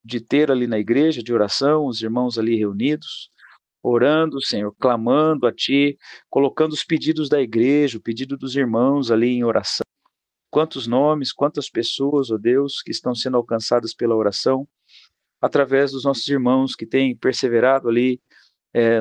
de ter ali na igreja de oração, os irmãos ali reunidos, orando, Senhor, clamando a Ti, colocando os pedidos da igreja, o pedido dos irmãos ali em oração. Quantos nomes, quantas pessoas, ó Deus, que estão sendo alcançadas pela oração, através dos nossos irmãos que têm perseverado ali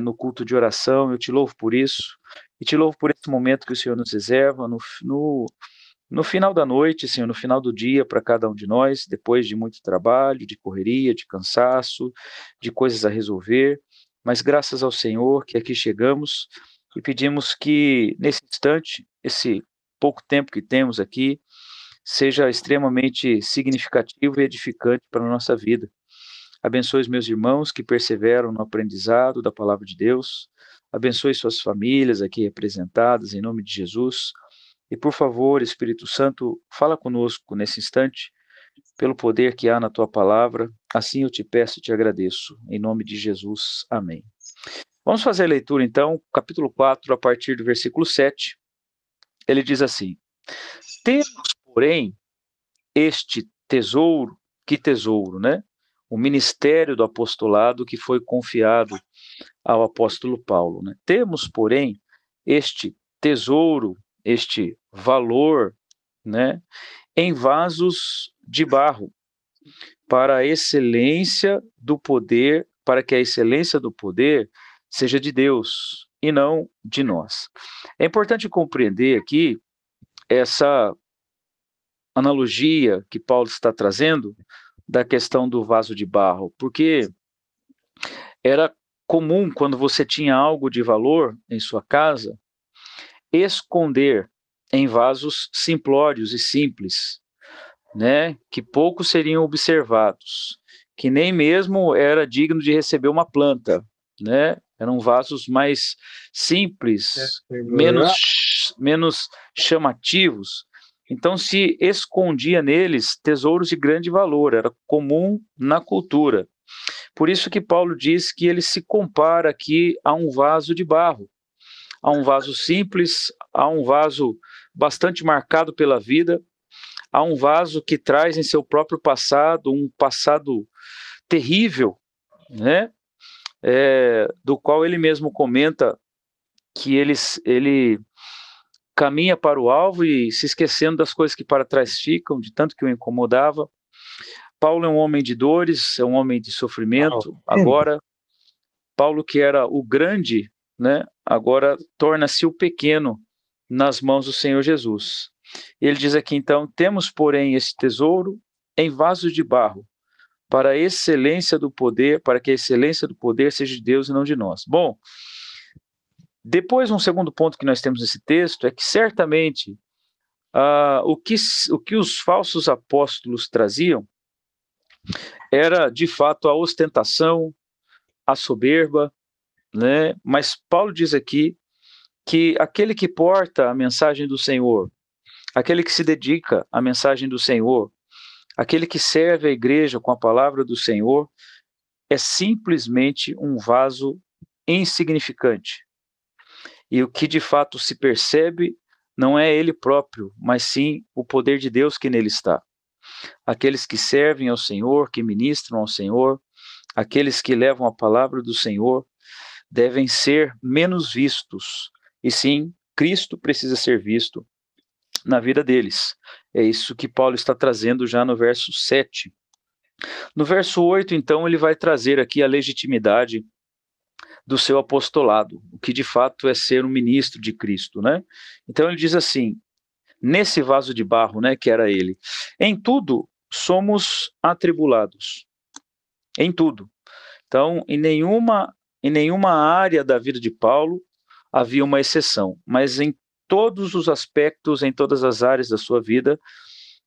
no culto de oração. Eu te louvo por isso, e te louvo por esse momento que o Senhor nos reserva, no final da noite, Senhor, no final do dia, para cada um de nós, depois de muito trabalho, de correria, de cansaço, de coisas a resolver, mas graças ao Senhor que aqui chegamos e pedimos que, nesse instante, esse pouco tempo que temos aqui, seja extremamente significativo e edificante para a nossa vida. Abençoe os meus irmãos que perseveram no aprendizado da palavra de Deus. Abençoe suas famílias aqui representadas, em nome de Jesus. E, por favor, Espírito Santo, fala conosco nesse instante, pelo poder que há na tua palavra. Assim eu te peço e te agradeço. Em nome de Jesus. Amém. Vamos fazer a leitura, então, capítulo 4, a partir do versículo 7. Ele diz assim: temos, porém, este tesouro, que tesouro, né? O ministério do apostolado que foi confiado ao apóstolo Paulo, né? Temos, porém, este tesouro, este valor, né, em vasos de barro, para a excelência do poder, para que a excelência do poder seja de Deus e não de nós. É importante compreender aqui essa analogia que Paulo está trazendo da questão do vaso de barro, porque era comum, quando você tinha algo de valor em sua casa, esconder em vasos simplórios e simples, né, que poucos seriam observados, que nem mesmo era digno de receber uma planta, né? Eram vasos mais simples, menos chamativos. Então se escondia neles tesouros de grande valor, era comum na cultura. Por isso que Paulo diz que ele se compara aqui a um vaso de barro, a um vaso simples, a um vaso bastante marcado pela vida, a um vaso que traz em seu próprio passado um passado terrível, né? Do qual ele mesmo comenta que ele caminha para o alvo e se esquecendo das coisas que para trás ficam, de tanto que o incomodava. Paulo é um homem de dores, é um homem de sofrimento. Agora, Paulo, que era o grande, né, agora torna-se o pequeno nas mãos do Senhor Jesus. Ele diz aqui, então: temos, porém, esse tesouro em vasos de barro, para a excelência do poder, para que a excelência do poder seja de Deus e não de nós. Bom, depois, um segundo ponto que nós temos nesse texto é que certamente o que os falsos apóstolos traziam era, de fato, a ostentação, a soberba, né? Mas Paulo diz aqui que aquele que porta a mensagem do Senhor, aquele que se dedica à mensagem do Senhor, aquele que serve a igreja com a palavra do Senhor, é simplesmente um vaso insignificante. E o que de fato se percebe não é ele próprio, mas sim o poder de Deus que nele está. Aqueles que servem ao Senhor, que ministram ao Senhor, aqueles que levam a palavra do Senhor, devem ser menos vistos. E sim, Cristo precisa ser visto na vida deles. É isso que Paulo está trazendo já no verso 7. No verso 8, então, ele vai trazer aqui a legitimidade do seu apostolado, o que de fato é ser um ministro de Cristo, né? Então ele diz assim, nesse vaso de barro, né, que era ele: em tudo somos atribulados, em tudo. Então, em nenhuma área da vida de Paulo havia uma exceção, mas em todos os aspectos, em todas as áreas da sua vida,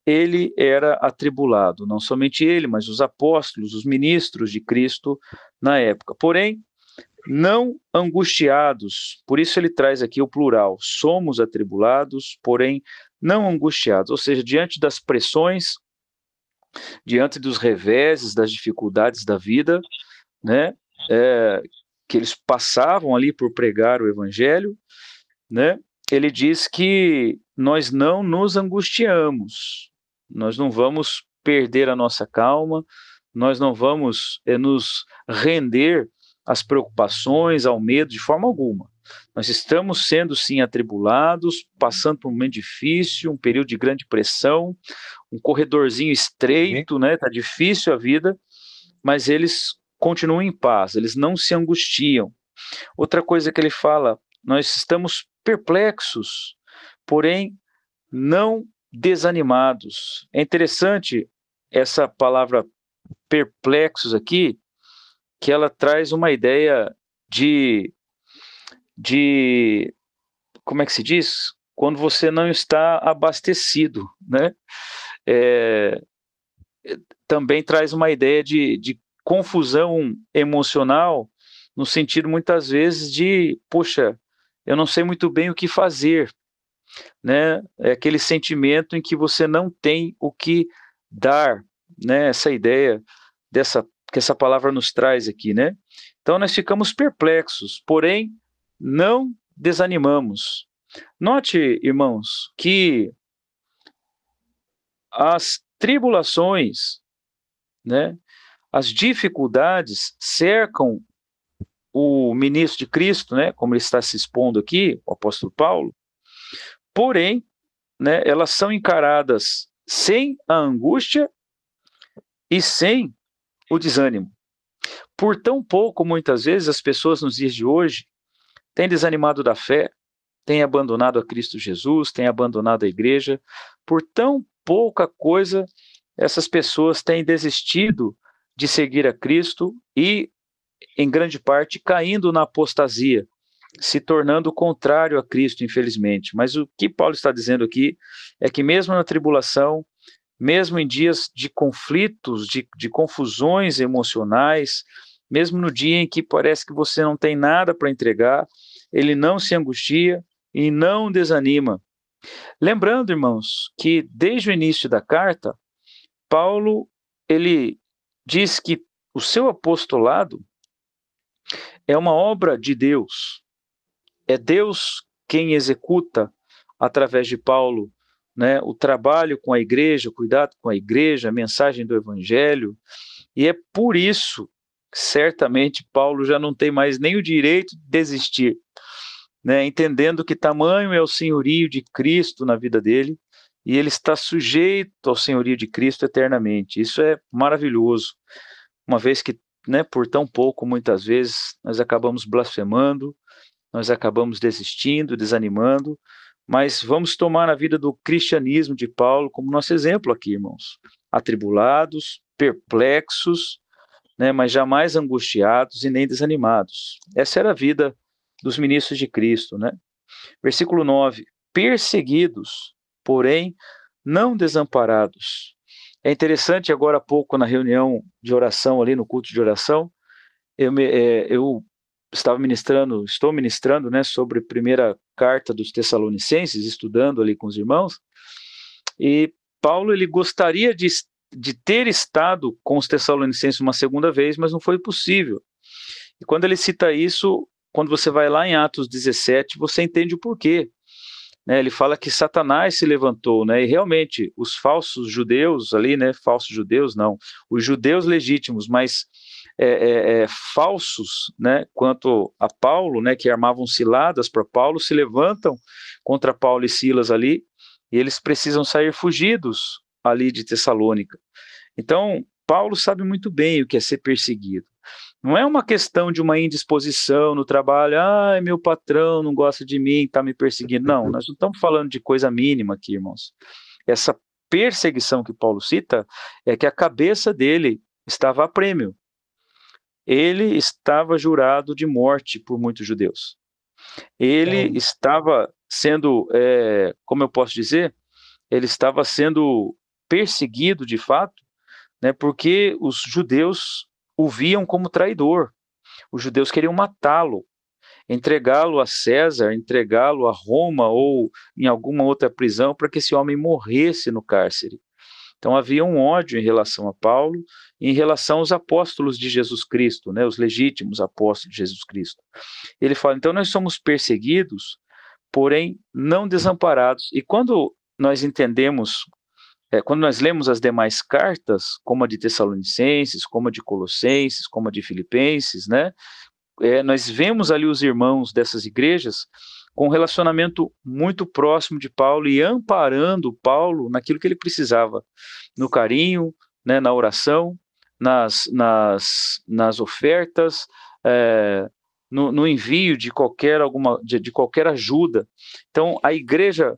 ele era atribulado, não somente ele, mas os apóstolos, os ministros de Cristo na época. Porém, não angustiados, por isso ele traz aqui o plural: somos atribulados, porém não angustiados, ou seja, diante das pressões, diante dos reveses, das dificuldades da vida, né, que eles passavam ali por pregar o evangelho, né, ele diz que nós não nos angustiamos, nós não vamos perder a nossa calma, nós não vamos nos render às preocupações, ao medo, de forma alguma. Nós estamos sendo, sim, atribulados, passando por um momento difícil, um período de grande pressão, um corredorzinho estreito, né? Está difícil a vida, mas eles continuam em paz, eles não se angustiam. Outra coisa que ele fala, nós estamos perplexos, porém não desanimados. É interessante essa palavra perplexos aqui, que ela traz uma ideia de como é que se diz? Quando você não está abastecido, né? É, também traz uma ideia de confusão emocional, no sentido, muitas vezes, de, poxa, eu não sei muito bem o que fazer, né? É aquele sentimento em que você não tem o que dar, né? Essa ideia que essa palavra nos traz aqui, né? Então nós ficamos perplexos, porém não desanimamos. Note, irmãos, que as tribulações, né, as dificuldades cercam o ministro de Cristo, né, como ele está se expondo aqui, o apóstolo Paulo, porém, né, elas são encaradas sem a angústia e sem o desânimo. Por tão pouco, muitas vezes, as pessoas nos dias de hoje têm desanimado da fé, têm abandonado a Cristo Jesus, têm abandonado a igreja. Por tão pouca coisa, essas pessoas têm desistido de seguir a Cristo e, em grande parte, caindo na apostasia, se tornando contrário a Cristo, infelizmente. Mas o que Paulo está dizendo aqui é que mesmo na tribulação, mesmo em dias de conflitos, de confusões emocionais, mesmo no dia em que parece que você não tem nada para entregar, ele não se angustia e não desanima. Lembrando, irmãos, que desde o início da carta, Paulo, ele diz que o seu apostolado é uma obra de Deus. É Deus quem executa, através de Paulo, né, o trabalho com a igreja, o cuidado com a igreja, a mensagem do evangelho, e é por isso que certamente Paulo já não tem mais nem o direito de desistir, né, entendendo que tamanho é o senhorio de Cristo na vida dele, e ele está sujeito ao senhorio de Cristo eternamente. Isso é maravilhoso, uma vez que, né, por tão pouco, muitas vezes, nós acabamos blasfemando, nós acabamos desistindo, desanimando, mas vamos tomar a vida do cristianismo de Paulo como nosso exemplo aqui, irmãos. Atribulados, perplexos, né, mas jamais angustiados e nem desanimados. Essa era a vida dos ministros de Cristo, né? Versículo 9: perseguidos, porém não desamparados. É interessante, agora há pouco, na reunião de oração, ali no culto de oração, eu estou ministrando, né, sobre a primeira carta dos Tessalonicenses, estudando ali com os irmãos, e Paulo, ele gostaria de ter estado com os Tessalonicenses uma segunda vez, mas não foi possível. E quando ele cita isso, quando você vai lá em Atos 17, você entende o porquê. Né, ele fala que Satanás se levantou, né, e realmente os falsos judeus ali, né, falsos judeus não, os judeus legítimos, mas falsos, né, quanto a Paulo, né, que armavam ciladas para Paulo, se levantam contra Paulo e Silas ali, e eles precisam sair fugidos ali de Tessalônica. Então, Paulo sabe muito bem o que é ser perseguido. Não é uma questão de uma indisposição no trabalho, meu patrão não gosta de mim, está me perseguindo. Não, nós não estamos falando de coisa mínima aqui, irmãos. Essa perseguição que Paulo cita é que a cabeça dele estava a prêmio. Ele estava jurado de morte por muitos judeus. Ele estava sendo, como eu posso dizer, ele estava sendo perseguido de fato, né, porque os judeus o viam como traidor. Os judeus queriam matá-lo, entregá-lo a César, entregá-lo a Roma ou em alguma outra prisão para que esse homem morresse no cárcere. Então havia um ódio em relação a Paulo e em relação aos apóstolos de Jesus Cristo, né, os legítimos apóstolos de Jesus Cristo. Ele fala, então nós somos perseguidos, porém não desamparados. E quando nós entendemos quando nós lemos as demais cartas, como a de Tessalonicenses, como a de Colossenses, como a de Filipenses, né, nós vemos ali os irmãos dessas igrejas com um relacionamento muito próximo de Paulo e amparando Paulo naquilo que ele precisava, no carinho, né, na oração, nas ofertas, no envio de de qualquer ajuda. Então, a igreja,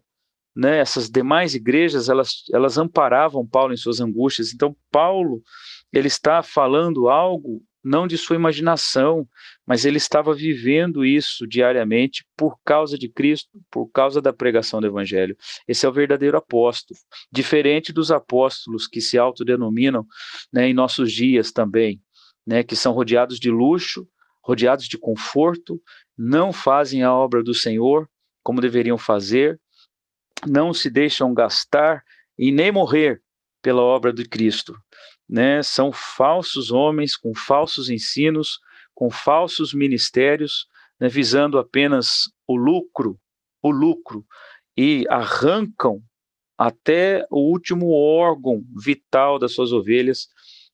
né, essas demais igrejas, elas amparavam Paulo em suas angústias. Então, Paulo, ele está falando algo não de sua imaginação, mas ele estava vivendo isso diariamente por causa de Cristo, por causa da pregação do Evangelho. Esse é o verdadeiro apóstolo, diferente dos apóstolos que se autodenominam, né, em nossos dias também, né, que são rodeados de luxo, rodeados de conforto, não fazem a obra do Senhor como deveriam fazer, não se deixam gastar e nem morrer pela obra de Cristo, né? São falsos homens com falsos ensinos, com falsos ministérios, né, visando apenas o lucro, e arrancam até o último órgão vital das suas ovelhas,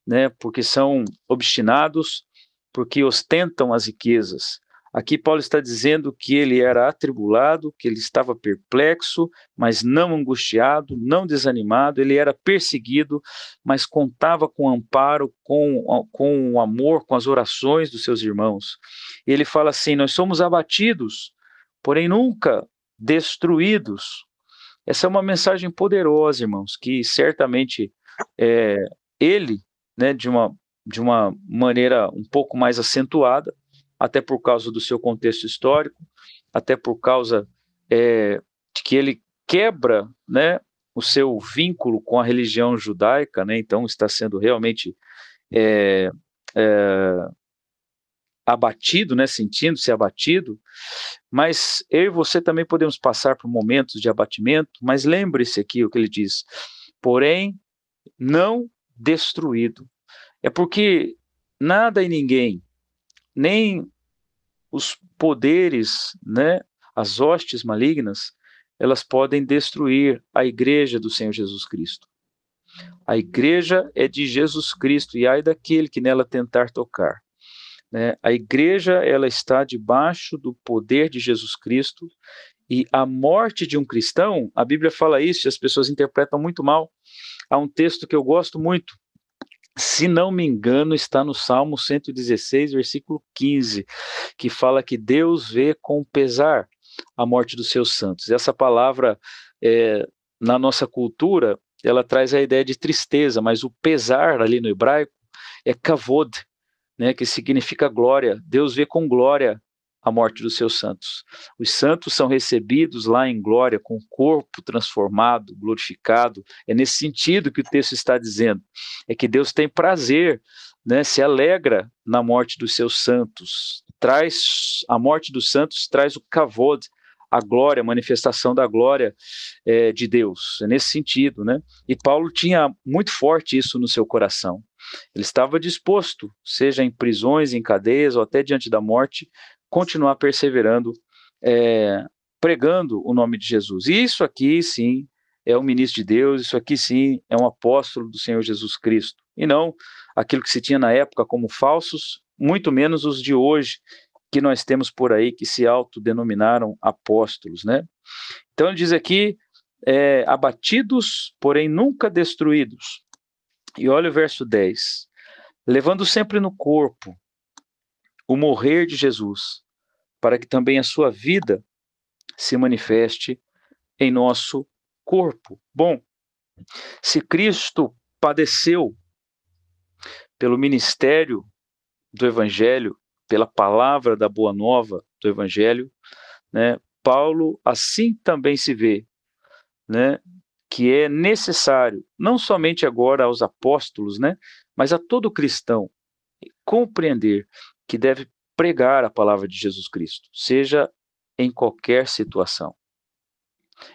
né, porque são obstinados, porque ostentam as riquezas. Aqui Paulo está dizendo que ele era atribulado, que ele estava perplexo, mas não angustiado, não desanimado, ele era perseguido, mas contava com amparo, com o amor, com as orações dos seus irmãos. E ele fala assim: nós somos abatidos, porém nunca destruídos. Essa é uma mensagem poderosa, irmãos, que certamente ele, né, de uma maneira um pouco mais acentuada, até por causa do seu contexto histórico, até por causa de que ele quebra, né, o seu vínculo com a religião judaica, né, então está sendo realmente abatido, né, sentindo-se abatido, mas eu e você também podemos passar por momentos de abatimento, mas lembre-se aqui o que ele diz: porém, não destruído. É porque nada e ninguém, nem os poderes, né, as hostes malignas, elas podem destruir a igreja do Senhor Jesus Cristo. A igreja é de Jesus Cristo e ai daquele que nela tentar tocar. Né? A igreja, ela está debaixo do poder de Jesus Cristo, e a morte de um cristão, a Bíblia fala isso e as pessoas interpretam muito mal. Há um texto que eu gosto muito, se não me engano, está no Salmo 116, versículo 15, que fala que Deus vê com pesar a morte dos seus santos. Essa palavra, na nossa cultura, ela traz a ideia de tristeza, mas o pesar ali no hebraico é kavod, né, que significa glória. Deus vê com glória a morte dos seus santos. Os santos são recebidos lá em glória, com o corpo transformado, glorificado. É nesse sentido que o texto está dizendo. É que Deus tem prazer, né, se alegra na morte dos seus santos. A morte dos santos traz o kavod, a glória, a manifestação da glória de Deus. É nesse sentido, né? E Paulo tinha muito forte isso no seu coração. Ele estava disposto, seja em prisões, em cadeias ou até diante da morte, continuar perseverando, pregando o nome de Jesus. E isso aqui, sim, é um ministro de Deus, isso aqui, sim, é um apóstolo do Senhor Jesus Cristo. E não aquilo que se tinha na época como falsos, muito menos os de hoje, que nós temos por aí, que se autodenominaram apóstolos, né? Então ele diz aqui, abatidos, porém nunca destruídos. E olha o verso 10. Levando sempre no corpo o morrer de Jesus, para que também a sua vida se manifeste em nosso corpo. Bom, se Cristo padeceu pelo ministério do Evangelho, pela palavra da Boa Nova do Evangelho, né, Paulo assim também se vê, né, que é necessário, não somente agora aos apóstolos, né, mas a todo cristão, compreender que deve pregar a palavra de Jesus Cristo, seja em qualquer situação.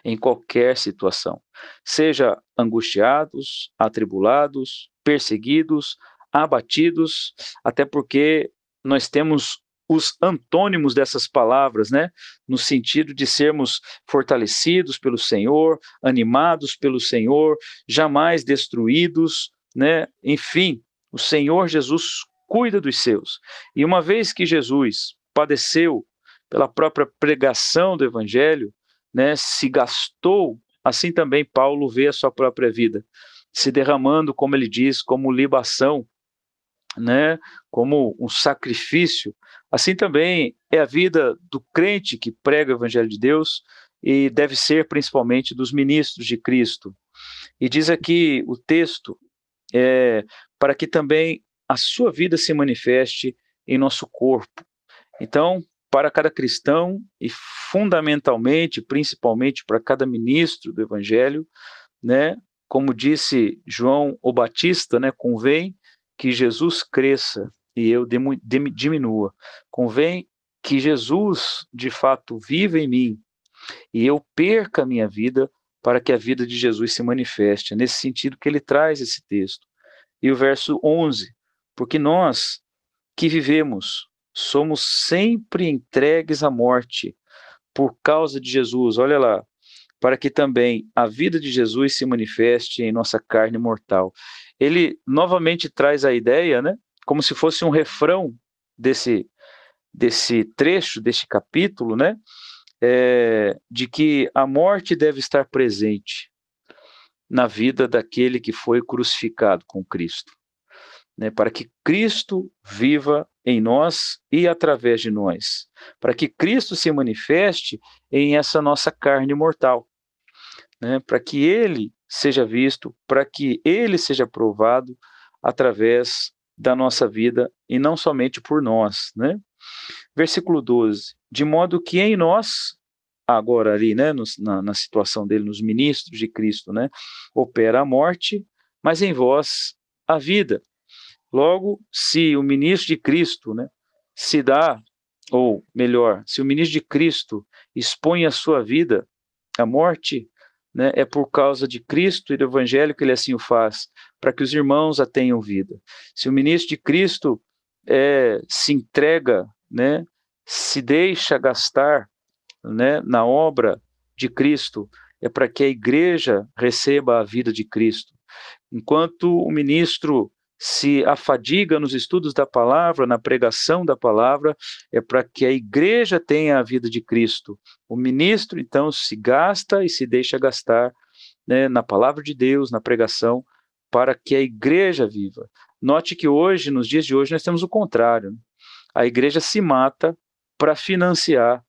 Em qualquer situação. Seja angustiados, atribulados, perseguidos, abatidos, até porque nós temos os antônimos dessas palavras, né? No sentido de sermos fortalecidos pelo Senhor, animados pelo Senhor, jamais destruídos, né? Enfim, o Senhor Jesus cuida dos seus. E uma vez que Jesus padeceu pela própria pregação do Evangelho, né? Se gastou, assim também Paulo vê a sua própria vida, se derramando, como ele diz, como libação, né, como um sacrifício. Assim também é a vida do crente que prega o Evangelho de Deus e deve ser principalmente dos ministros de Cristo. E diz aqui o texto, para que também a sua vida se manifeste em nosso corpo. Então, para cada cristão e fundamentalmente, principalmente para cada ministro do Evangelho, né, como disse João o Batista, né, convém que Jesus cresça e eu diminua. Convém que Jesus, de fato, viva em mim e eu perca a minha vida para que a vida de Jesus se manifeste. É nesse sentido que ele traz esse texto. E o verso 11, porque nós que vivemos somos sempre entregues à morte por causa de Jesus. Olha lá, para que também a vida de Jesus se manifeste em nossa carne mortal. Ele novamente traz a ideia, né, como se fosse um refrão desse trecho, deste capítulo, né, de que a morte deve estar presente na vida daquele que foi crucificado com Cristo, né, para que Cristo viva em nós e através de nós, para que Cristo se manifeste em essa nossa carne mortal, né, para que ele seja visto, para que ele seja provado através da nossa vida e não somente por nós, né? Versículo 12, de modo que em nós, agora ali, né, na situação dele, nos ministros de Cristo, né, opera a morte, mas em vós a vida. Logo, se o ministro de Cristo, né, se dá, ou melhor, se o ministro de Cristo expõe a sua vida à morte, né, é por causa de Cristo e do Evangelho que ele assim o faz, para que os irmãos a tenham vida. Se o ministro de Cristo se entrega, né, se deixa gastar, né, na obra de Cristo, é para que a igreja receba a vida de Cristo. Enquanto o ministro se afadiga nos estudos da palavra, na pregação da palavra, é para que a igreja tenha a vida de Cristo. O ministro, então, se gasta e se deixa gastar, né, na palavra de Deus, na pregação, para que a igreja viva. Note que hoje, nos dias de hoje, nós temos o contrário. A igreja se mata para financiar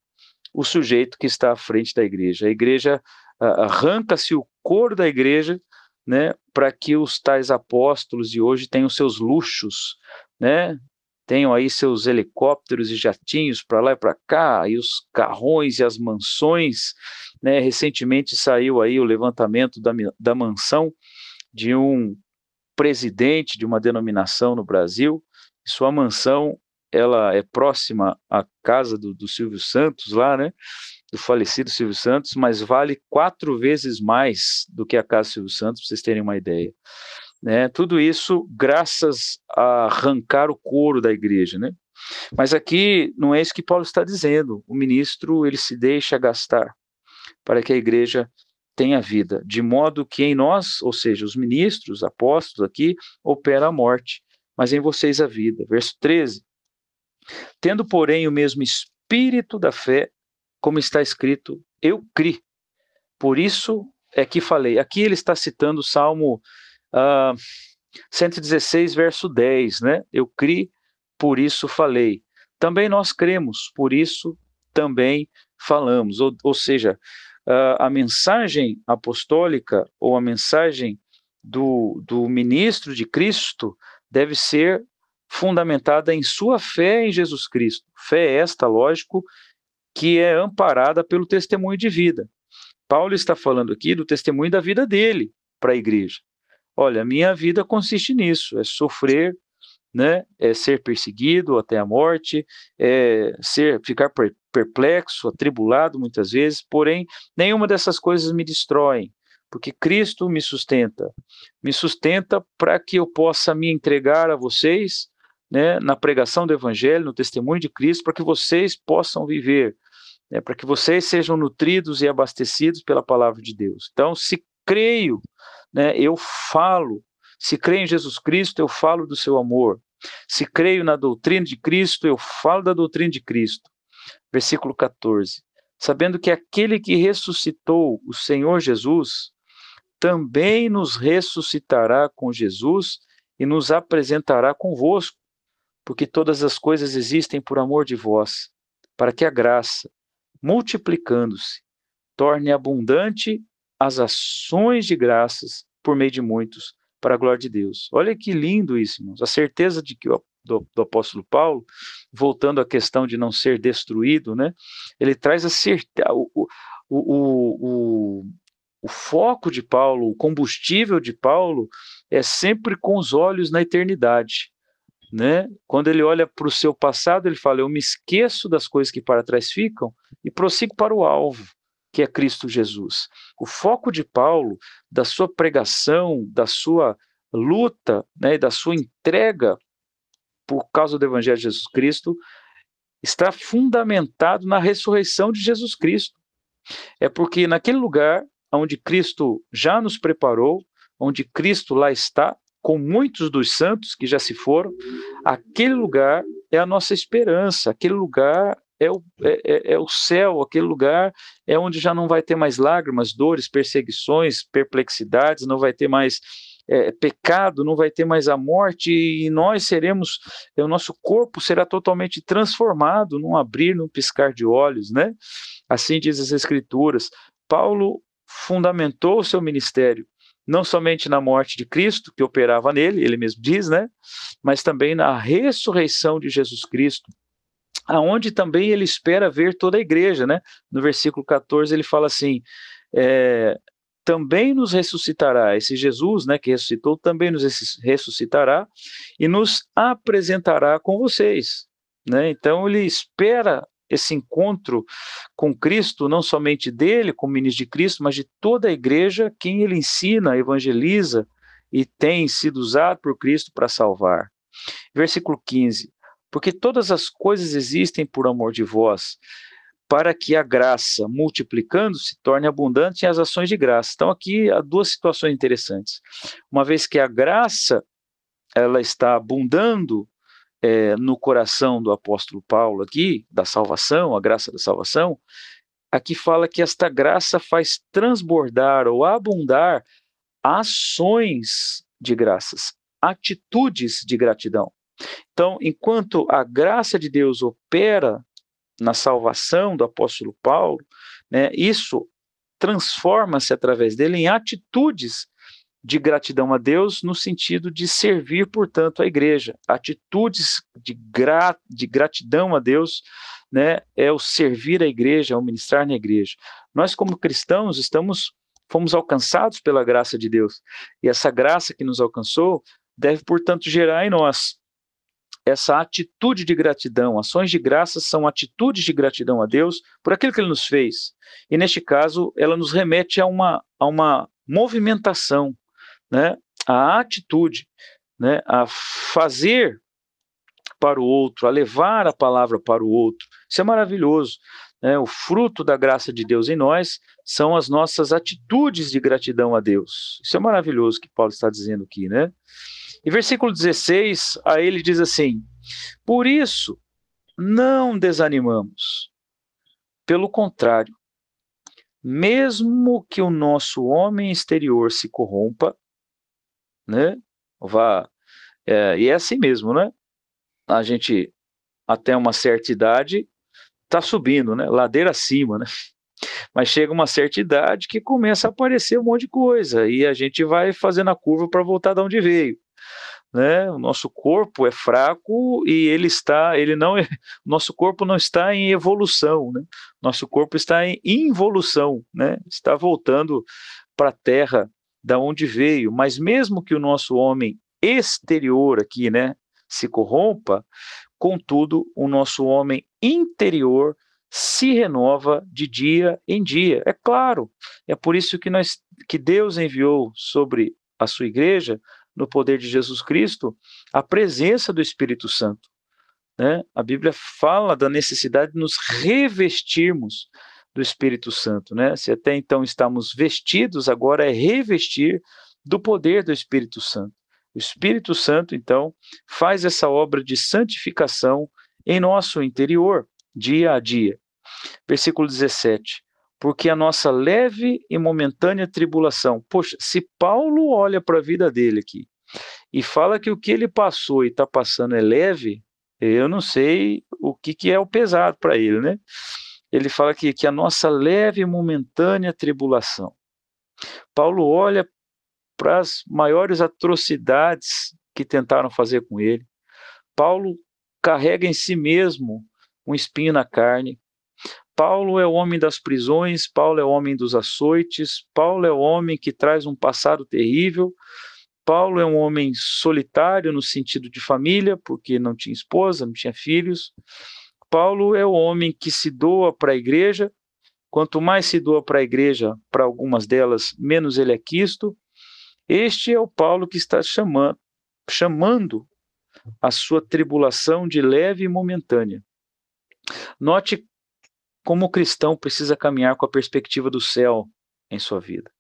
o sujeito que está à frente da igreja. A igreja arranca-se o couro da igreja, né, para que os tais apóstolos de hoje tenham seus luxos, né, tenham aí seus helicópteros e jatinhos para lá e para cá, e os carrões e as mansões, né. Recentemente saiu aí o levantamento da mansão de um presidente de uma denominação no Brasil. Sua mansão, ela é próxima à casa do Silvio Santos lá, né, do falecido Silvio Santos, mas vale 4 vezes mais do que a casa do Silvio Santos, para vocês terem uma ideia, né? Tudo isso graças a arrancar o couro da igreja, né? Mas aqui não é isso que Paulo está dizendo. O ministro, ele se deixa gastar para que a igreja tenha vida, de modo que em nós, ou seja, os ministros, apóstolos aqui, opera a morte, mas em vocês a vida. Verso 13, tendo, porém, o mesmo espírito da fé, como está escrito, eu criei, por isso é que falei. Aqui ele está citando o Salmo 116, verso 10, né? Eu criei, por isso falei. Também nós cremos, por isso também falamos. Ou seja, a mensagem apostólica ou a mensagem do ministro de Cristo deve ser fundamentada em sua fé em Jesus Cristo. Fé esta, lógico, que é amparada pelo testemunho de vida. Paulo está falando aqui do testemunho da vida dele para a igreja. Olha, a minha vida consiste nisso, é sofrer, né, é ser perseguido até a morte, ficar perplexo, atribulado muitas vezes, porém, nenhuma dessas coisas me destroem, porque Cristo me sustenta para que eu possa me entregar a vocês, né, na pregação do Evangelho, no testemunho de Cristo, para que vocês possam viver, né, para que vocês sejam nutridos e abastecidos pela palavra de Deus. Então, se creio, né, eu falo. Se creio em Jesus Cristo, eu falo do seu amor. Se creio na doutrina de Cristo, eu falo da doutrina de Cristo. Versículo 14. Sabendo que aquele que ressuscitou o Senhor Jesus, também nos ressuscitará com Jesus e nos apresentará convosco, porque todas as coisas existem por amor de vós, para que a graça, multiplicando-se, torne abundante as ações de graças por meio de muitos, para a glória de Deus. Olha que lindo isso, irmãos. A certeza de que do apóstolo Paulo, voltando à questão de não ser destruído, né? Ele traz a certeza, o foco de Paulo, o combustível de Paulo é sempre com os olhos na eternidade, né? Quando ele olha para o seu passado, ele fala: eu me esqueço das coisas que para trás ficam e prossigo para o alvo, que é Cristo Jesus. O foco de Paulo, da sua pregação, da sua luta, né, e da sua entrega por causa do Evangelho de Jesus Cristo, está fundamentado na ressurreição de Jesus Cristo. É porque naquele lugar onde Cristo já nos preparou, onde Cristo lá está, com muitos dos santos que já se foram, aquele lugar é a nossa esperança, aquele lugar é o céu, aquele lugar é onde já não vai ter mais lágrimas, dores, perseguições, perplexidades, não vai ter mais pecado, não vai ter mais a morte, e nós seremos, o nosso corpo será totalmente transformado num abrir, num piscar de olhos, né? Assim diz as Escrituras. Paulo fundamentou o seu ministério não somente na morte de Cristo, que operava nele, ele mesmo diz, né? Mas também na ressurreição de Jesus Cristo, aonde também ele espera ver toda a igreja, né? No versículo 14 ele fala assim, também nos ressuscitará, esse Jesus, né, que ressuscitou, também nos ressuscitará e nos apresentará com vocês, né? Então ele espera esse encontro com Cristo, não somente dele, como ministro de Cristo, mas de toda a igreja, quem ele ensina, evangeliza e tem sido usado por Cristo para salvar. Versículo 15, porque todas as coisas existem por amor de vós, para que a graça, multiplicando-se, torne abundante as ações de graça. Então aqui há duas situações interessantes. Uma vez que a graça, ela está abundando no coração do apóstolo Paulo aqui, da salvação, a graça da salvação, aqui fala que esta graça faz transbordar ou abundar ações de graças, atitudes de gratidão. Então, enquanto a graça de Deus opera na salvação do apóstolo Paulo, né, isso transforma-se através dele em atitudes de gratidão a Deus, no sentido de servir, portanto, a igreja. Atitudes de gratidão a Deus, né, é o servir a igreja, é o ministrar na igreja. Nós, como cristãos, fomos alcançados pela graça de Deus, e essa graça que nos alcançou deve, portanto, gerar em nós essa atitude de gratidão. Ações de graça são atitudes de gratidão a Deus por aquilo que Ele nos fez. E, neste caso, ela nos remete a uma movimentação, né? A atitude, né? A fazer para o outro, a levar a palavra para o outro. Isso é maravilhoso, né? O fruto da graça de Deus em nós são as nossas atitudes de gratidão a Deus. Isso é maravilhoso que Paulo está dizendo aqui, né? E versículo 16, aí ele diz assim: por isso não desanimamos, pelo contrário, mesmo que o nosso homem exterior se corrompa, né? E é assim mesmo, né? A gente, até uma certa idade, está subindo, né? Ladeira acima, né? Mas chega uma certa idade que começa a aparecer um monte de coisa, e a gente vai fazendo a curva para voltar de onde veio, né? O nosso corpo é fraco e nosso corpo não está em evolução, né? Nosso corpo está em involução, né? Está voltando para a terra da onde veio, mas mesmo que o nosso homem exterior aqui, né, se corrompa, contudo, o nosso homem interior se renova de dia em dia. É claro, é por isso que Deus enviou sobre a sua igreja no poder de Jesus Cristo, a presença do Espírito Santo, né? A Bíblia fala da necessidade de nos revestirmos do Espírito Santo, né? Se até então estamos vestidos, agora é revestir do poder do Espírito Santo. O Espírito Santo, então, faz essa obra de santificação em nosso interior, dia a dia. Versículo 17. Porque a nossa leve e momentânea tribulação. Poxa, se Paulo olha para a vida dele aqui e fala que o que ele passou e está passando é leve, eu não sei o que é o pesado para ele, né? Ele fala que a nossa leve e momentânea tribulação. Paulo olha para as maiores atrocidades que tentaram fazer com ele. Paulo carrega em si mesmo um espinho na carne. Paulo é o homem das prisões, Paulo é o homem dos açoites, Paulo é o homem que traz um passado terrível, Paulo é um homem solitário no sentido de família, porque não tinha esposa, não tinha filhos. Paulo é o homem que se doa para a igreja, quanto mais se doa para a igreja, para algumas delas, menos ele é quisto. Este é o Paulo que está chamando a sua tribulação de leve e momentânea. Note como o cristão precisa caminhar com a perspectiva do céu em sua vida.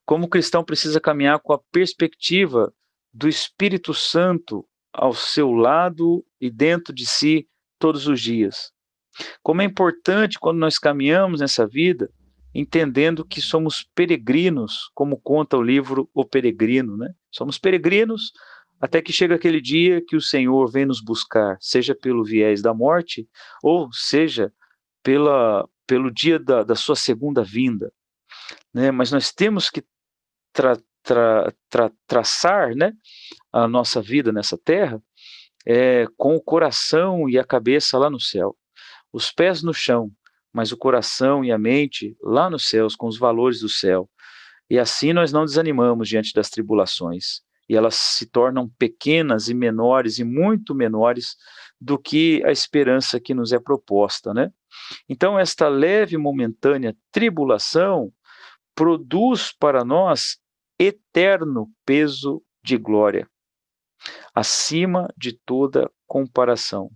Como o cristão precisa caminhar com a perspectiva do Espírito Santo ao seu lado e dentro de si todos os dias. Como é importante quando nós caminhamos nessa vida, entendendo que somos peregrinos, como conta o livro O Peregrino, né? Somos peregrinos até que chega aquele dia que o Senhor vem nos buscar, seja pelo viés da morte, ou seja pelo dia da sua segunda vinda, né? Mas nós temos que traçar, né, a nossa vida nessa terra com o coração e a cabeça lá no céu, os pés no chão, mas o coração e a mente lá nos céus, com os valores do céu. E assim nós não desanimamos diante das tribulações, e elas se tornam pequenas e menores, e muito menores do que a esperança que nos é proposta, né? Então, esta leve e momentânea tribulação produz para nós eterno peso de glória, acima de toda comparação.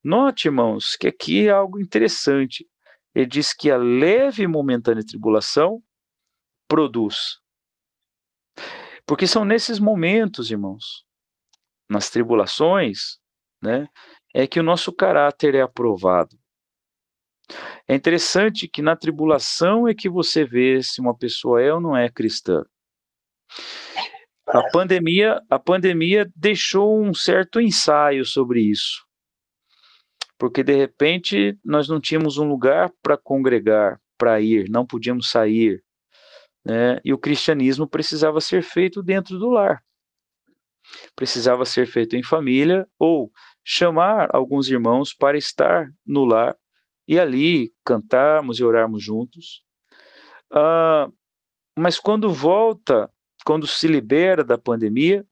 Note, irmãos, que aqui é algo interessante. Ele diz que a leve e momentânea tribulação produz. Porque são nesses momentos, irmãos, nas tribulações, né, é que o nosso caráter é aprovado. É interessante que na tribulação é que você vê se uma pessoa é ou não é cristã. A pandemia deixou um certo ensaio sobre isso, porque de repente nós não tínhamos um lugar para congregar, para ir, não podíamos sair, né? E o cristianismo precisava ser feito dentro do lar, precisava ser feito em família, ou chamar alguns irmãos para estar no lar e ali cantarmos e orarmos juntos. Mas quando se libera da pandemia,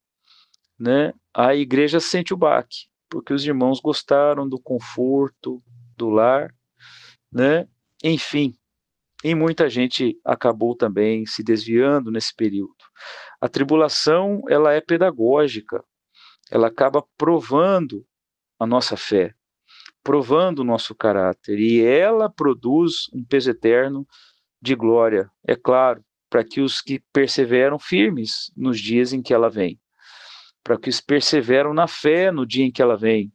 né, a igreja sente o baque, porque os irmãos gostaram do conforto do lar, né? Enfim, e muita gente acabou também se desviando nesse período. A tribulação, ela é pedagógica, ela acaba provando a nossa fé, provando o nosso caráter, e ela produz um peso eterno de glória, é claro, para que os que perseveram firmes nos dias em que ela vem, para que os perseveram na fé no dia em que ela vem,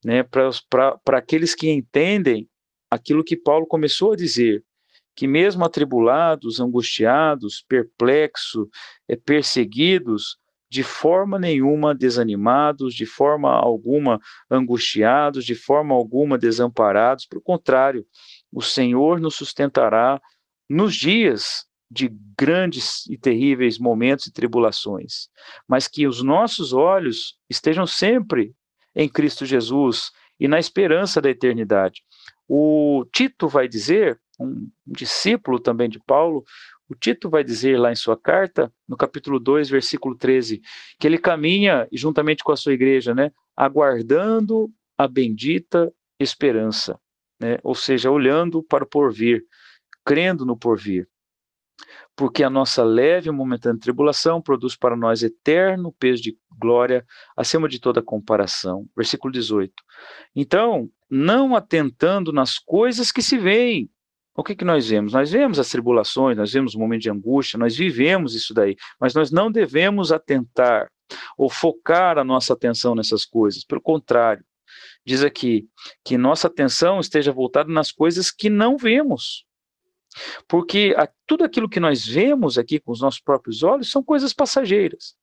né? Para aqueles que entendem aquilo que Paulo começou a dizer, que mesmo atribulados, angustiados, perplexos, perseguidos, de forma nenhuma desanimados, de forma alguma angustiados, de forma alguma desamparados, pelo contrário, o Senhor nos sustentará nos dias de grandes e terríveis momentos e tribulações, mas que os nossos olhos estejam sempre em Cristo Jesus e na esperança da eternidade. O Tito vai dizer, um discípulo também de Paulo, o Tito vai dizer lá em sua carta, no capítulo 2, versículo 13, que ele caminha juntamente com a sua igreja, né, aguardando a bendita esperança, né, ou seja, olhando para o porvir, crendo no porvir. porque a nossa leve e momentânea tribulação produz para nós eterno peso de glória acima de toda comparação. Versículo 18. Então, não atentando nas coisas que se veem. O que nós vemos? Nós vemos as tribulações, nós vemos o momento de angústia, nós vivemos isso daí, mas nós não devemos atentar ou focar a nossa atenção nessas coisas. Pelo contrário, diz aqui que nossa atenção esteja voltada nas coisas que não vemos. Porque tudo aquilo que nós vemos aqui com os nossos próprios olhos são coisas passageiras.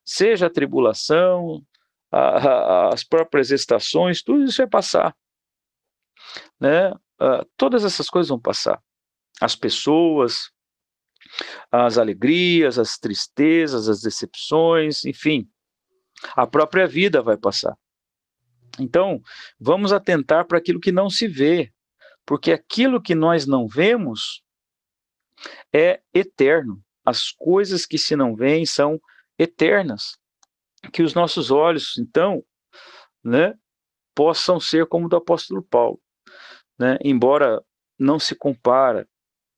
Seja a tribulação, as próprias estações, tudo isso vai passar. Né? Todas essas coisas vão passar. As pessoas, as alegrias, as tristezas, as decepções, enfim, a própria vida vai passar. Então, vamos atentar para aquilo que não se vê, porque aquilo que nós não vemos é eterno. As coisas que se não veem são eternas. Que os nossos olhos, então, né, possam ser como o do apóstolo Paulo, né, embora não se compara,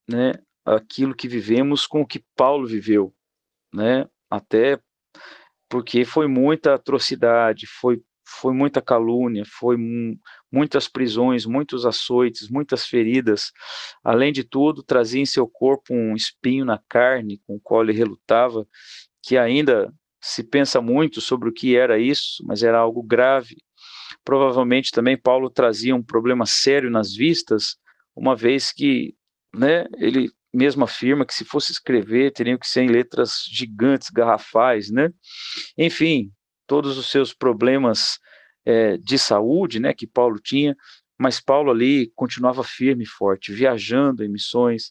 né, aquilo que vivemos com o que Paulo viveu, né, até porque foi muita atrocidade, foi muita calúnia, foi muitas prisões, muitos açoites, muitas feridas. Além de tudo, trazia em seu corpo um espinho na carne, com o qual ele relutava, que ainda se pensa muito sobre o que era isso, mas era algo grave. Provavelmente também Paulo trazia um problema sério nas vistas, uma vez que, né, ele mesmo afirma que se fosse escrever, teriam que ser em letras gigantes, garrafais, né? Enfim, todos os seus problemas de saúde, né, que Paulo tinha, mas Paulo ali continuava firme e forte, viajando em missões,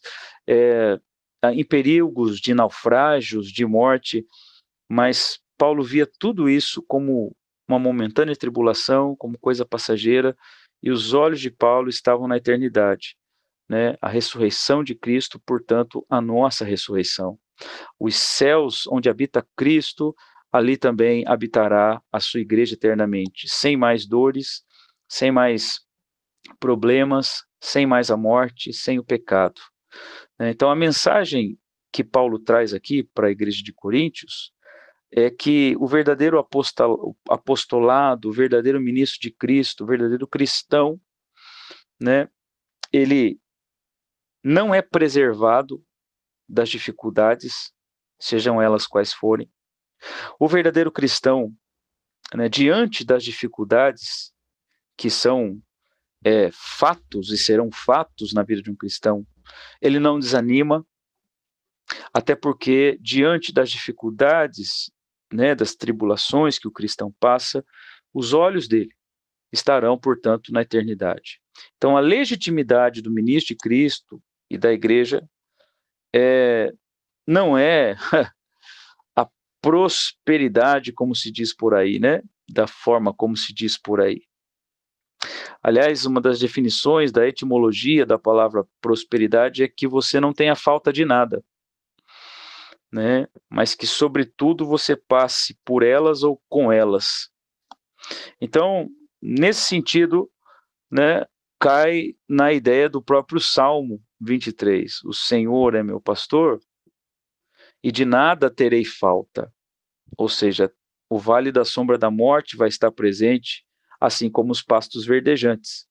em perigos de naufrágios, de morte, mas Paulo via tudo isso como uma momentânea tribulação, como coisa passageira, e os olhos de Paulo estavam na eternidade, né? A ressurreição de Cristo, portanto, a nossa ressurreição. Os céus onde habita Cristo, ali também habitará a sua igreja eternamente, sem mais dores, sem mais problemas, sem mais a morte, sem o pecado. Então, a mensagem que Paulo traz aqui para a igreja de Coríntios é que o verdadeiro apostolado, o verdadeiro ministro de Cristo, o verdadeiro cristão, né, ele não é preservado das dificuldades, sejam elas quais forem. O verdadeiro cristão, né, diante das dificuldades, que são fatos e serão fatos na vida de um cristão, ele não desanima, até porque diante das dificuldades, né, das tribulações que o cristão passa, os olhos dele estarão, portanto, na eternidade. Então, a legitimidade do ministro de Cristo e da igreja não é a prosperidade, como se diz por aí, né? Da forma como se diz por aí. Aliás, uma das definições da etimologia da palavra prosperidade é que você não tenha falta de nada, né? Mas que, sobretudo, você passe por elas ou com elas. Então, nesse sentido, né, cai na ideia do próprio Salmo 23. O Senhor é meu pastor e de nada terei falta. Ou seja, o vale da sombra da morte vai estar presente, assim como os pastos verdejantes.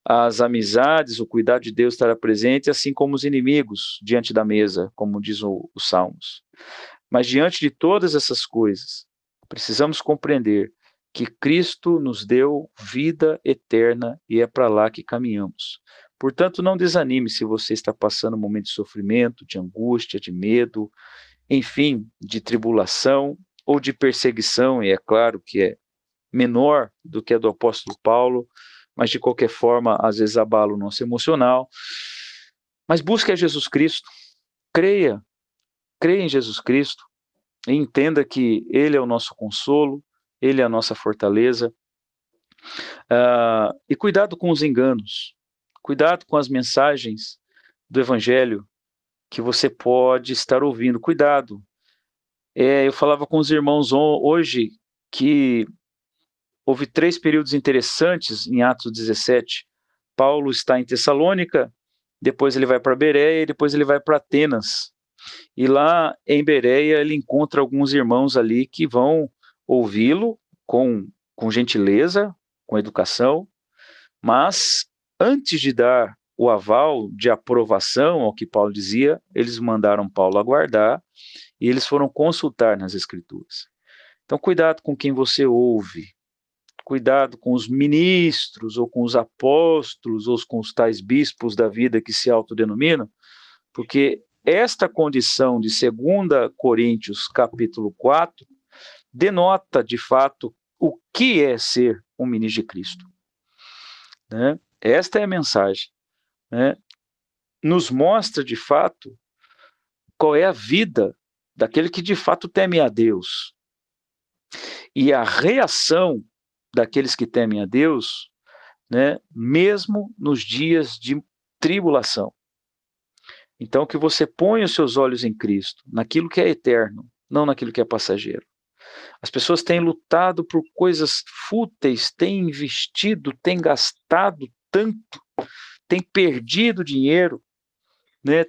As amizades, o cuidado de Deus estará presente, assim como os inimigos diante da mesa, como diz os Salmos. Mas diante de todas essas coisas, precisamos compreender que Cristo nos deu vida eterna e é para lá que caminhamos. Portanto, não desanime se você está passando um momento de sofrimento, de angústia, de medo, enfim, de tribulação ou de perseguição, e é claro que é menor do que a do apóstolo Paulo, mas de qualquer forma, às vezes abala o nosso emocional. Mas busque a Jesus Cristo, creia em Jesus Cristo, e entenda que Ele é o nosso consolo, Ele é a nossa fortaleza. E cuidado com os enganos, cuidado com as mensagens do Evangelho que você pode estar ouvindo, cuidado. Eu falava com os irmãos hoje que houve 3 períodos interessantes em Atos 17. Paulo está em Tessalônica, depois ele vai para Bereia e depois ele vai para Atenas. E lá em Bereia ele encontra alguns irmãos ali que vão ouvi-lo com gentileza, com educação, mas antes de dar o aval de aprovação ao que Paulo dizia, eles mandaram Paulo aguardar e eles foram consultar nas Escrituras. Então, cuidado com quem você ouve, cuidado com os ministros, ou com os apóstolos, ou com os tais bispos da vida que se autodenominam, porque esta condição de 2 Coríntios capítulo 4 denota, de fato, o que é ser um ministro de Cristo. Né? Esta é a mensagem. Né? Nos mostra, de fato, qual é a vida daquele que, de fato, teme a Deus. E a reação daqueles que temem a Deus, né, mesmo nos dias de tribulação. Então, que você ponha os seus olhos em Cristo, naquilo que é eterno, não naquilo que é passageiro. As pessoas têm lutado por coisas fúteis, têm investido, têm gastado tanto, têm perdido dinheiro, né,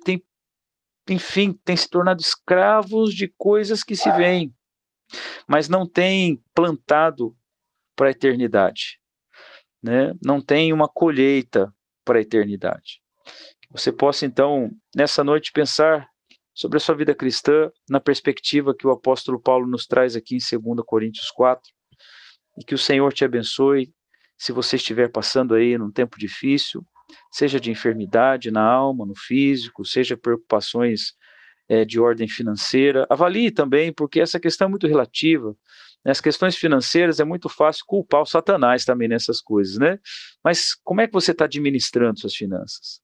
enfim, têm se tornado escravos de coisas que se veem, mas não têm plantado para a eternidade, né? Não tem uma colheita para a eternidade. Você possa, então, nessa noite, pensar sobre a sua vida cristã na perspectiva que o apóstolo Paulo nos traz aqui em 2 Coríntios 4, e que o Senhor te abençoe se você estiver passando aí num tempo difícil, seja de enfermidade na alma, no físico, seja preocupações de ordem financeira. Avalie também, porque essa questão é muito relativa. As questões financeiras é muito fácil culpar o Satanás também nessas coisas, né? Mas como é que você está administrando suas finanças?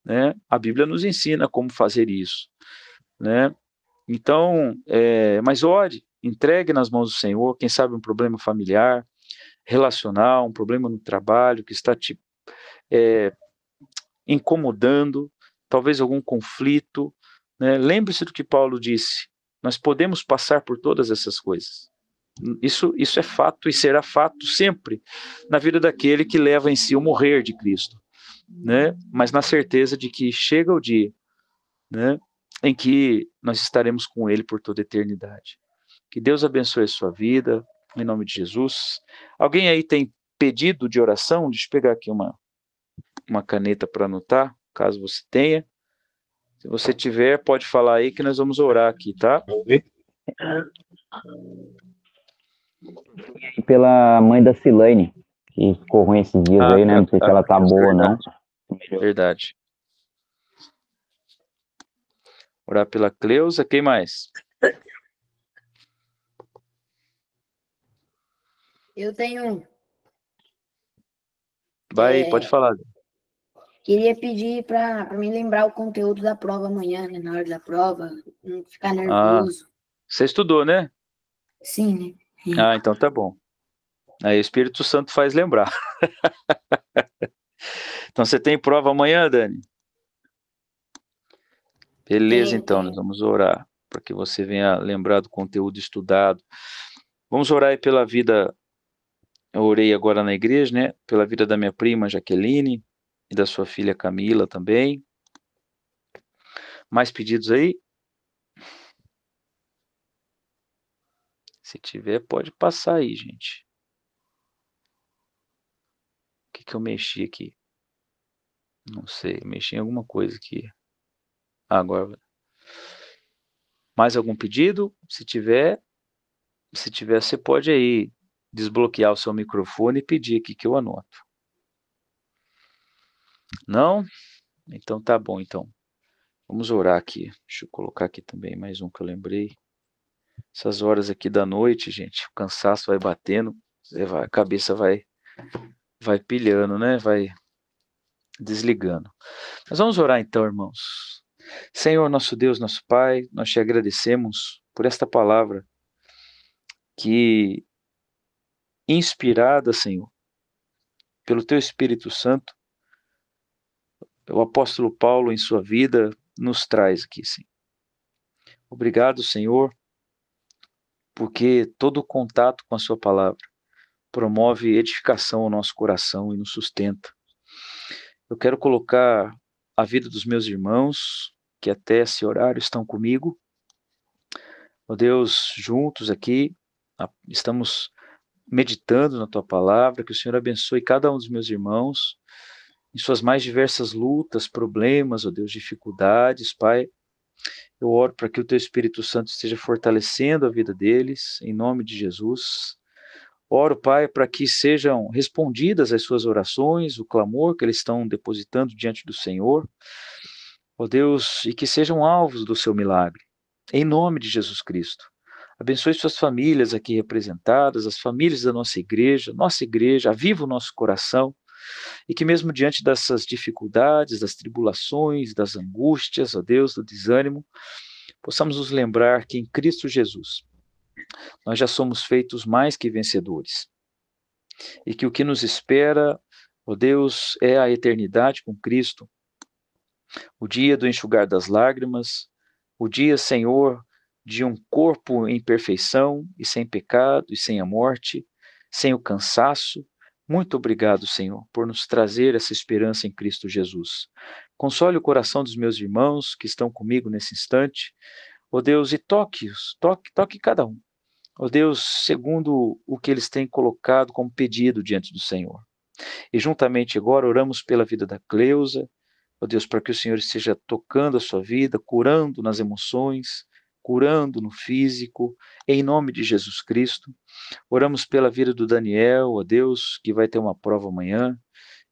Né? A Bíblia nos ensina como fazer isso, né? Então, mas ore, entregue nas mãos do Senhor, quem sabe um problema familiar, relacional, um problema no trabalho que está te incomodando, talvez algum conflito, né? Lembre-se do que Paulo disse, nós podemos passar por todas essas coisas. Isso é fato e será fato sempre na vida daquele que leva em si o morrer de Cristo, né? Mas na certeza de que chega o dia, né, em que nós estaremos com Ele por toda a eternidade. Que Deus abençoe a sua vida, em nome de Jesus. Alguém aí tem pedido de oração? Deixa eu pegar aqui uma caneta para anotar, caso você tenha. Se você tiver, pode falar aí que nós vamos orar aqui, tá? E pela mãe da Silane, que ficou ruim esses dias aí, né? Não sei se ela tá boa ou não. Verdade. Orar pela Cleusa, quem mais? Eu tenho. Vai, pode falar. Queria pedir para me lembrar o conteúdo da prova amanhã, né? Na hora da prova, não ficar nervoso. Você estudou, né? Sim, né? Ah, então tá bom. Aí o Espírito Santo faz lembrar. Então você tem prova amanhã, Dani? Beleza, então, nós vamos orar para que você venha lembrar do conteúdo estudado. Vamos orar aí pela vida, eu orei agora na igreja, né? Pela vida da minha prima Jaqueline e da sua filha Camila também. Mais pedidos aí? Se tiver, pode passar aí, gente. O que eu mexi aqui? Não sei, eu mexi em alguma coisa aqui. Agora. Mais algum pedido? Se tiver, você pode aí desbloquear o seu microfone e pedir aqui que eu anoto. Não? Então tá bom, então. Vamos orar aqui. Deixa eu colocar aqui também mais um que eu lembrei. Essas horas aqui da noite, gente, o cansaço vai batendo, a cabeça vai pilhando, né? Vai desligando. Mas vamos orar então, irmãos. Senhor, nosso Deus, nosso Pai, nós te agradecemos por esta palavra que, inspirada, Senhor, pelo Teu Espírito Santo, o apóstolo Paulo, em sua vida, nos traz aqui, Senhor. Obrigado, Senhor, porque todo o contato com a sua palavra promove edificação ao nosso coração e nos sustenta. Eu quero colocar a vida dos meus irmãos, que até esse horário estão comigo. Ó Deus, juntos aqui, estamos meditando na Tua palavra, que o Senhor abençoe cada um dos meus irmãos, em suas mais diversas lutas, problemas, ó Deus, dificuldades, Pai. Eu oro para que o Teu Espírito Santo esteja fortalecendo a vida deles, em nome de Jesus. Oro, Pai, para que sejam respondidas as suas orações, o clamor que eles estão depositando diante do Senhor, ó Deus, e que sejam alvos do Seu milagre, em nome de Jesus Cristo. Abençoe suas famílias aqui representadas, as famílias da nossa igreja, aviva o nosso coração, e que mesmo diante dessas dificuldades, das tribulações, das angústias, ó Deus, do desânimo, possamos nos lembrar que em Cristo Jesus nós já somos feitos mais que vencedores, e que o que nos espera, ó Deus, é a eternidade com Cristo, o dia do enxugar das lágrimas, o dia, Senhor, de um corpo em perfeição e sem pecado e sem a morte, sem o cansaço. Muito obrigado, Senhor, por nos trazer essa esperança em Cristo Jesus. Console o coração dos meus irmãos que estão comigo nesse instante, ó Deus, e toque-os, toque cada um. Ó Deus, segundo o que eles têm colocado como pedido diante do Senhor. E juntamente agora oramos pela vida da Cleusa, ó Deus, para que o Senhor esteja tocando a sua vida, curando nas emoções, curando no físico, em nome de Jesus Cristo. Oramos pela vida do Daniel, ó Deus, que vai ter uma prova amanhã,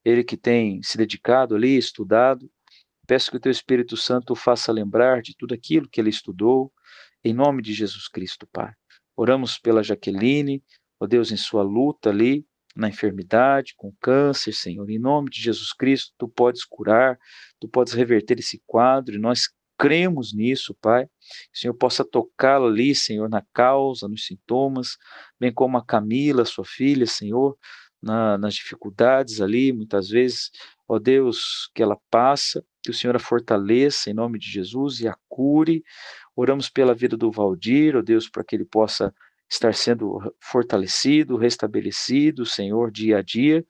ele que tem se dedicado ali, estudado. Peço que o Teu Espírito Santo o faça lembrar de tudo aquilo que ele estudou, em nome de Jesus Cristo, Pai. Oramos pela Jaqueline, ó Deus, em sua luta ali, na enfermidade, com câncer, Senhor, em nome de Jesus Cristo, Tu podes curar, Tu podes reverter esse quadro, e nós cremos nisso, Pai. Que o Senhor possa tocá-la ali, Senhor, na causa, nos sintomas, bem como a Camila, sua filha, Senhor, nas dificuldades ali, muitas vezes, ó Deus, que ela passa, que o Senhor a fortaleça em nome de Jesus e a cure. Oramos pela vida do Valdir, ó Deus, para que ele possa estar sendo fortalecido, restabelecido, Senhor, dia a dia.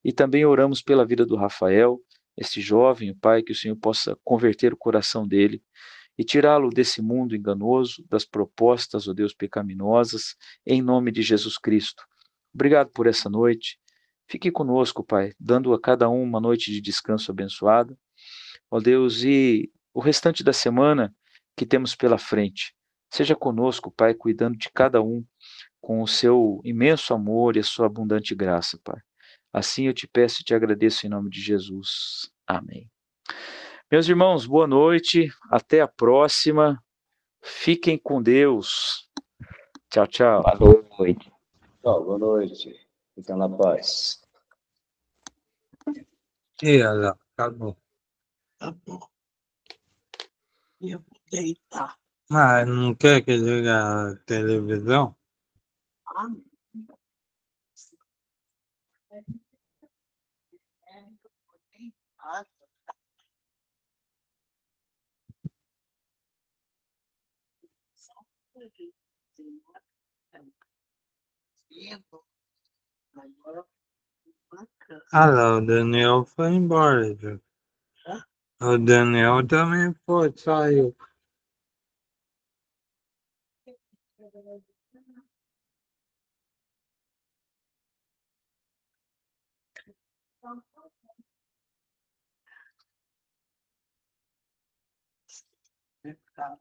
E também oramos pela vida do Rafael, este jovem, Pai, que o Senhor possa converter o coração dele e tirá-lo desse mundo enganoso, das propostas, ó Deus, pecaminosas, em nome de Jesus Cristo. Obrigado por essa noite. Fique conosco, Pai, dando a cada um uma noite de descanso abençoada. Ó Deus, e o restante da semana que temos pela frente. Seja conosco, Pai, cuidando de cada um com o seu imenso amor e a sua abundante graça, Pai. Assim eu te peço e te agradeço em nome de Jesus. Amém. Meus irmãos, boa noite. Até a próxima. Fiquem com Deus. Tchau, tchau. Boa noite. Tchau, boa noite. Fica na paz. Ela, acabou. Tá bom. Eu vou deitar. Mas não quer que ligue a televisão? Ah, ah, lá, o Daniel foi embora, já. O Daniel também foi, saiu. Tá.